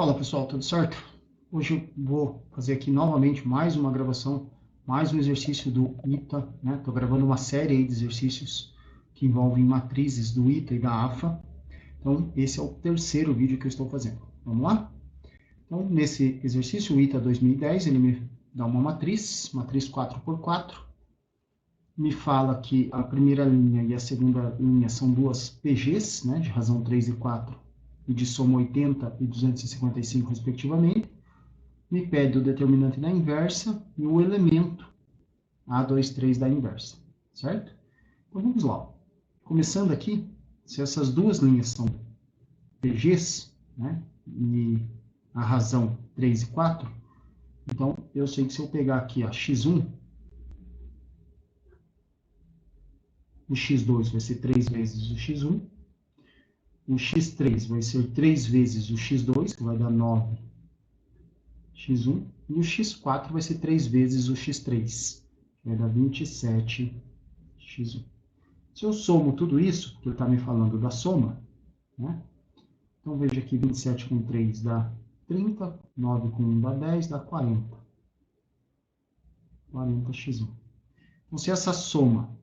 Fala pessoal, tudo certo? Hoje eu vou fazer aqui novamente mais uma gravação, mais um exercício do ITA, né? Estou gravando uma série aí de exercícios que envolvem matrizes do ITA e da AFA. Então, esse é o terceiro vídeo que eu estou fazendo. Vamos lá? Então, nesse exercício, o ITA 2010, ele me dá uma matriz 4x4, me fala que a primeira linha e a segunda linha são duas PGs, né, de razão 3 e 4, e de soma 80 e 255, respectivamente. Me pede o determinante da inversa e o elemento A23 da inversa, certo? Então, vamos lá. Começando aqui, se essas duas linhas são PGs, né, e a razão 3 e 4, então eu sei que se eu pegar aqui a x1, o x2 vai ser 3 vezes o x1, o x3 vai ser 3 vezes o x2, que vai dar 9x1, e o x4 vai ser 3 vezes o x3, que vai dar 27x1. Se eu somo tudo isso, porque ele está me falando da soma, né? Então veja aqui, 27 com 3 dá 30, 9 com 1 dá 10, dá 40. 40x1. Então, se essa soma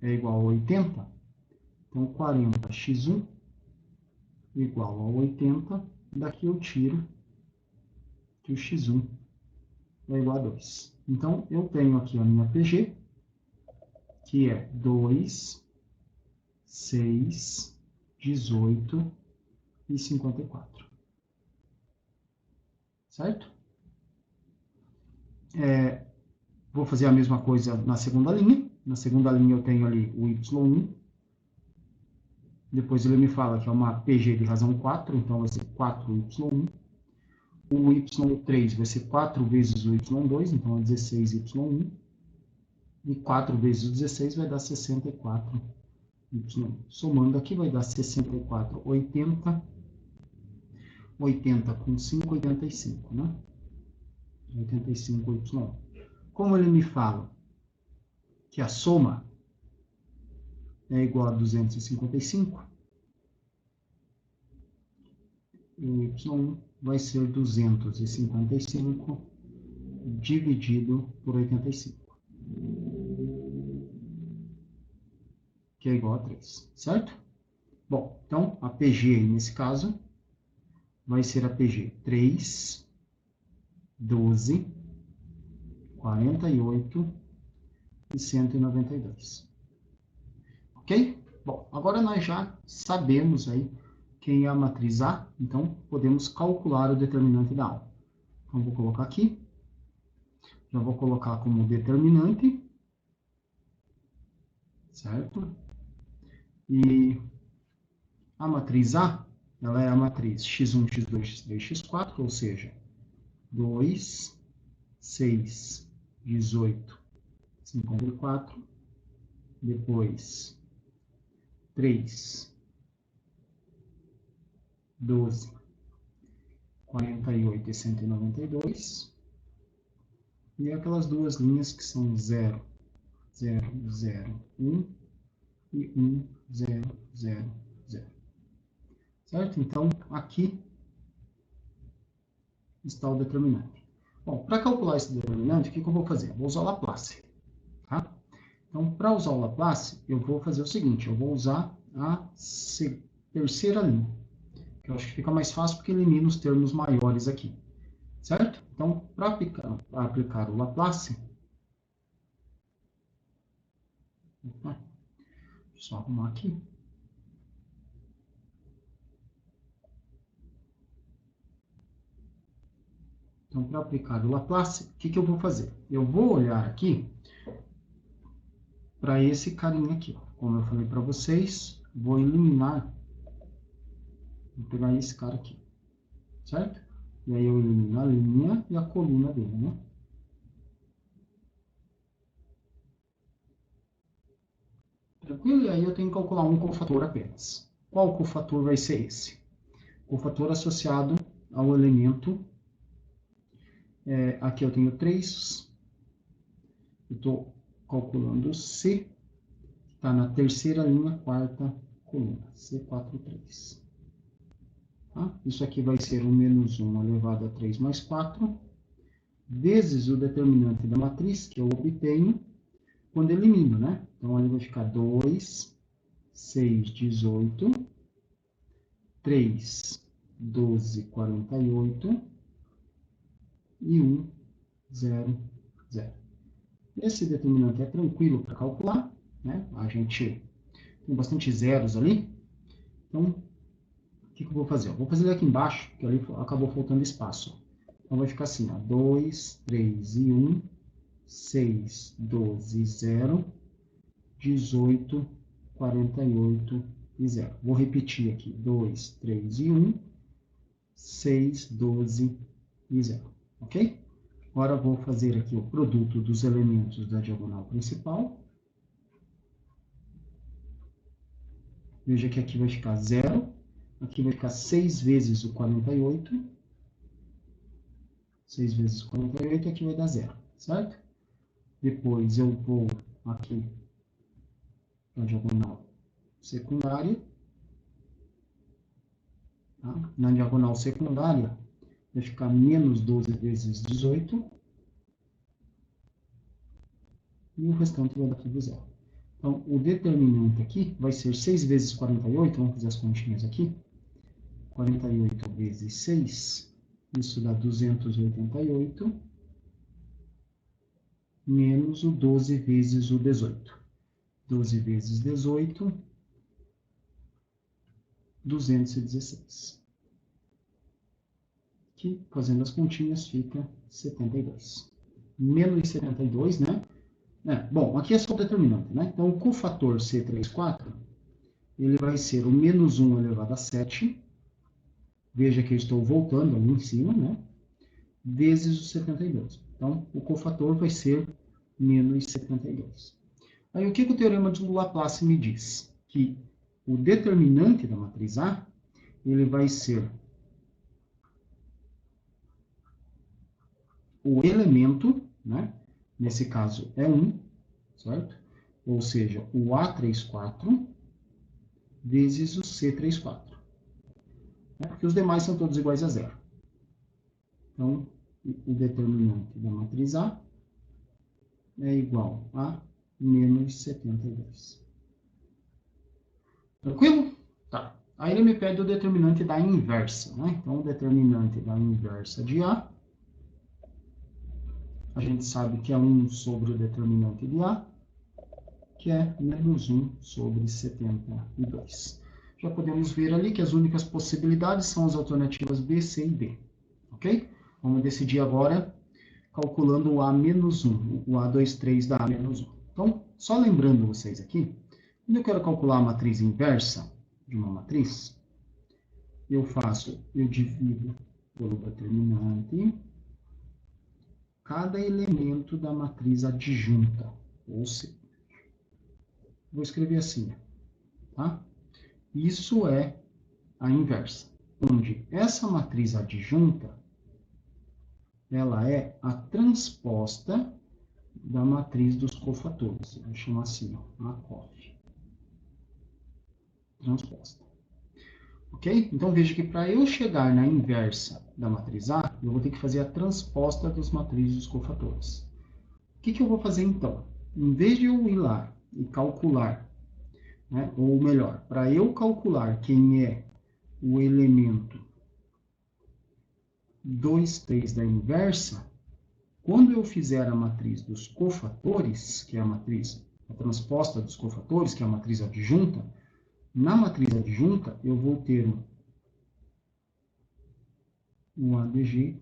é igual a 80, então 40x1 igual a 80, daqui eu tiro que o x1 é igual a 2. Então, eu tenho aqui a minha PG, que é 2, 6, 18 e 54. Certo? Vou fazer a mesma coisa na segunda linha. Na segunda linha eu tenho ali o y1. Depois ele me fala que é uma PG de razão 4, então vai ser 4y1. O y3 vai ser 4 vezes o y2, então é 16y1. E 4 vezes o 16 vai dar 64y1. Somando aqui vai dar 64, 80. 80 com 5, 85, né? 85y1. Como ele me fala que a soma é igual a 255, o y1 vai ser 255 dividido por 85, que é igual a 3, certo? Bom, então a PG nesse caso vai ser a PG 3, 12, 48 e 192. Ok? Bom, agora nós já sabemos aí quem é a matriz A, então podemos calcular o determinante da A. Então, vou colocar aqui. Já vou colocar como determinante, certo? E a matriz A, ela é a matriz x1, x2, x3, x4, ou seja, 2, 6, 18, 54, depois 3, 12, 48 e 192, e aquelas duas linhas que são 0, 0, 0, 1 e 1, 0, 0, 0. Certo? Então, aqui está o determinante. Bom, para calcular esse determinante, o que eu vou fazer? Eu vou usar o Laplace. Tá? Então, para usar o Laplace, eu vou fazer o seguinte, eu vou usar a terceira linha, que eu acho que fica mais fácil porque elimina os termos maiores aqui. Certo? Então, para aplicar o Laplace, deixa eu só arrumar aqui. Então, para aplicar o Laplace, o que eu vou fazer? Eu vou olhar aqui para esse carinha aqui. Ó. Como eu falei para vocês, vou eliminar, vou pegar esse cara aqui, certo? E aí eu elimino a linha e a coluna dele, né? Tranquilo? E aí eu tenho que calcular um cofator apenas. Qual cofator vai ser esse? Cofator associado ao elemento, aqui eu tenho 3, eu estou calculando C, está na terceira linha, quarta coluna, C43. Tá? Isso aqui vai ser o menos 1 elevado a 3 mais 4, vezes o determinante da matriz que eu obtenho quando elimino, né? Então, ali vai ficar 2, 6, 18, 3, 12, 48 e 1, 0, 0. Esse determinante é tranquilo para calcular, né? A gente tem bastante zeros ali. Então, o que eu vou fazer? Eu vou fazer ele aqui embaixo, que ali acabou faltando espaço. Então, vai ficar assim, ó, 2, 3 e 1, 6, 12, 0, 18, 48 e 0. Vou repetir aqui, 2, 3 e 1, 6, 12 e 0, ok? Agora vou fazer aqui o produto dos elementos da diagonal principal. Veja que aqui vai ficar 0, aqui vai ficar 6 vezes o 48, 6 vezes 48, aqui vai dar 0, certo? Depois eu vou aqui para a diagonal secundária. Tá? Na diagonal secundária vai ficar menos 12 vezes 18, e o restante vai dar tudo 0. Então, o determinante aqui vai ser 6 vezes 48, vamos fazer as continhas aqui. 48 vezes 6, isso dá 288, menos o 12 vezes o 18. 12 vezes 18, 216. Aqui, fazendo as continhas, fica 72. Menos 72, né? Bom, aqui é só o determinante, né? Então, o cofator C34, ele vai ser o menos 1 elevado a 7, veja que eu estou voltando ali em cima, né? Vezes o 72. Então, o cofator vai ser menos 72. Aí, o que o teorema de Laplace me diz? Que o determinante da matriz A, ele vai ser o elemento, né? Nesse caso é 1, certo? Ou seja, o A34 vezes o C34. Né? Porque os demais são todos iguais a 0. Então, o determinante da matriz A é igual a menos 72. Tranquilo? Tá. Aí ele me pede o determinante da inversa, né? Então, o determinante da inversa de A, a gente sabe que é 1 sobre o determinante de A, que é menos 1 sobre 72. Já podemos ver ali que as únicas possibilidades são as alternativas B, C e D. Ok? Vamos decidir agora calculando o A menos 1, o A23 da A menos 1. Então, só lembrando vocês aqui, quando eu quero calcular a matriz inversa de uma matriz, eu divido pelo determinante cada elemento da matriz adjunta, ou seja, vou escrever assim, tá? Isso é a inversa, onde essa matriz adjunta, ela é a transposta da matriz dos cofatores. Eu vou chamar assim, ó, a COF. Transposta. Ok? Então, veja que para eu chegar na inversa da matriz A, eu vou ter que fazer a transposta das matrizes dos cofatores. O que eu vou fazer, então? Em vez de eu ir lá e calcular, né, ou melhor, para eu calcular quem é o elemento 2, 3 da inversa, quando eu fizer a matriz dos cofatores, que é a matriz, a transposta dos cofatores, que é a matriz adjunta, na matriz adjunta eu vou ter um ADG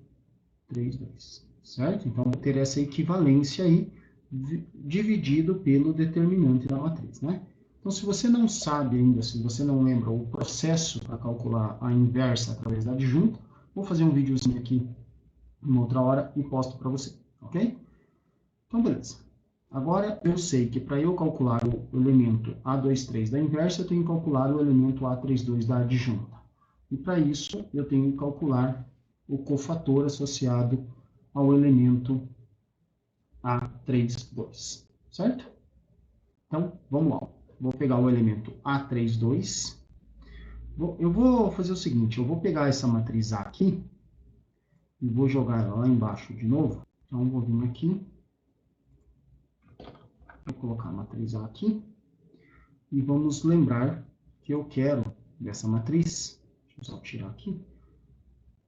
3, 2, certo? Então, vou ter essa equivalência aí, dividido pelo determinante da matriz, né? Então, se você não sabe ainda, se você não lembra o processo para calcular a inversa através da adjunta, vou fazer um videozinho aqui uma outra hora e posto para você, ok? Então, beleza. Agora, eu sei que para eu calcular o elemento A23 da inversa, eu tenho que calcular o elemento A32 da adjunta. E para isso, eu tenho que calcular o cofator associado ao elemento A32, certo? Então, vamos lá. Vou pegar o elemento A32, Eu vou fazer o seguinte, eu vou pegar essa matriz A aqui e vou jogar ela lá embaixo de novo. Então, vou vir aqui, vou colocar a matriz A aqui, e vamos lembrar que eu quero dessa matriz, deixa eu só tirar aqui,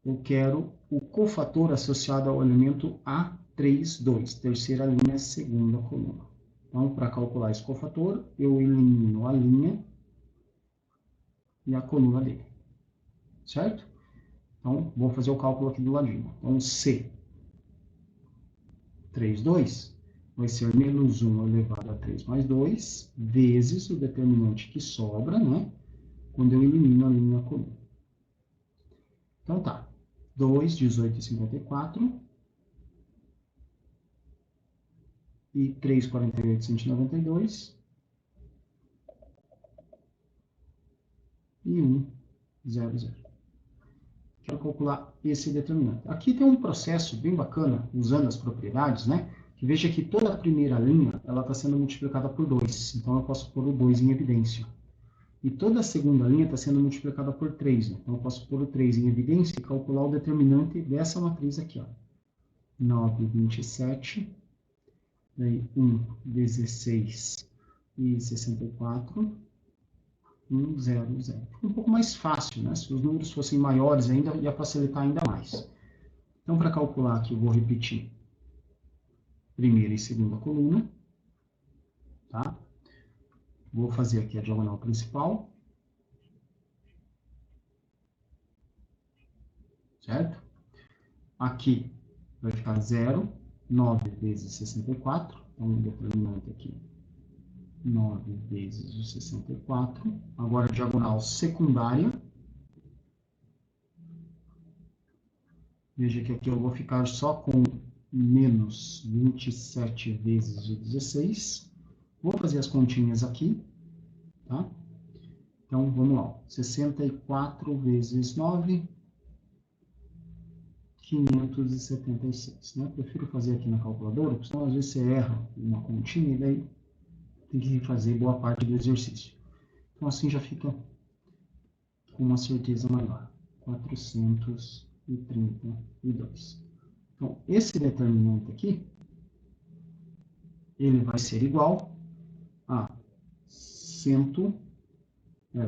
eu quero o cofator associado ao elemento A32, terceira linha, segunda coluna. Então, para calcular esse cofator, eu elimino a linha e a coluna dele, certo? Então, vou fazer o cálculo aqui do ladinho. Então, C32 vai ser menos 1 elevado a 3 mais 2, vezes o determinante que sobra, né? Quando eu elimino a linha e a coluna. Então, tá. 2, 18 e 54. E 3, 48, 192. E 1, 0, 0. Quero calcular esse determinante. Aqui tem um processo bem bacana, usando as propriedades, né? Que veja que toda a primeira linha, ela está sendo multiplicada por 2. Então, eu posso pôr o 2 em evidência. E toda a segunda linha está sendo multiplicada por 3. Né? Então, eu posso pôr o 3 em evidência e calcular o determinante dessa matriz aqui. Ó. 9, 27. Daí, 1, 16 e 64. 1, 0, 0. Fica um pouco mais fácil, né? Se os números fossem maiores ainda, ia facilitar ainda mais. Então, para calcular aqui, eu vou repetir primeira e segunda coluna. Tá? Vou fazer aqui a diagonal principal. Certo? Aqui vai ficar 0, 9 vezes 64. Então, o determinante aqui, 9 vezes o 64. Agora, diagonal secundária. Veja que aqui eu vou ficar só com menos 27 vezes o 16. Vou fazer as continhas aqui, tá? Então, vamos lá. 64 vezes 9, 576, né? Prefiro fazer aqui na calculadora, porque senão às vezes você erra uma continha e daí tem que fazer boa parte do exercício. Então, assim já fica com uma certeza maior. 432. Então, esse determinante aqui, ele vai ser igual a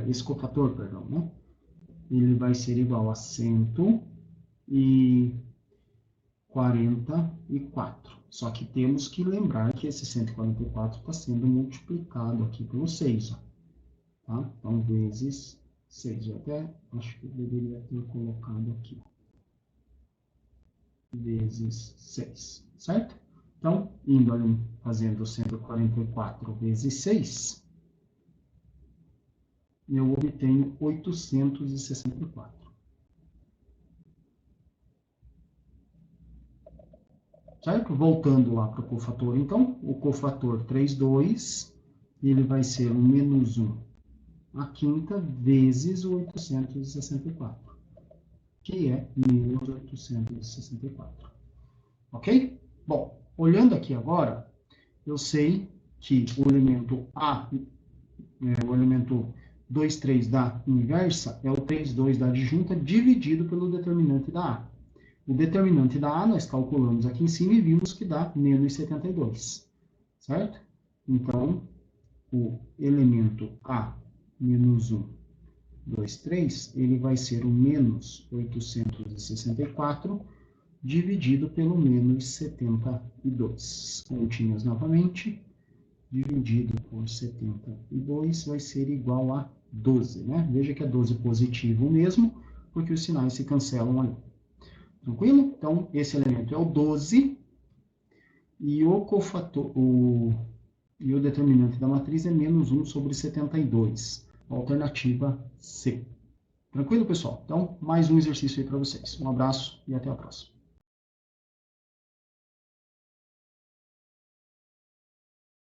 esse cofator, perdão, né? Ele vai ser igual a 144. Só que temos que lembrar que esse 144 está sendo multiplicado aqui pelo 6, ó. Tá? Então, vezes 6. Eu até acho que eu deveria ter colocado aqui. Vezes 6, certo? Então, indo ali, fazendo 144 vezes 6, eu obtenho 864. Certo? Voltando lá para o cofator, então, o cofator 32, ele vai ser o menos 1 a quinta vezes o 864, que é menos 864. Ok? Bom, olhando aqui agora, eu sei que o elemento A, o elemento 2, 3 da inversa, é o 3, 2 da adjunta dividido pelo determinante da A. O determinante da A nós calculamos aqui em cima e vimos que dá menos 72, certo? Então, o elemento A menos 1, 2, 3, ele vai ser o menos 864 dividido pelo menos 72. Continhas novamente, dividido por 72 vai ser igual a 12, né? Veja que é 12 positivo mesmo, porque os sinais se cancelam ali. Tranquilo? Então, esse elemento é o 12 e o cofator, e o determinante da matriz é menos 1 sobre 72. Alternativa C. Tranquilo, pessoal? Então, mais um exercício aí para vocês. Um abraço e até a próxima.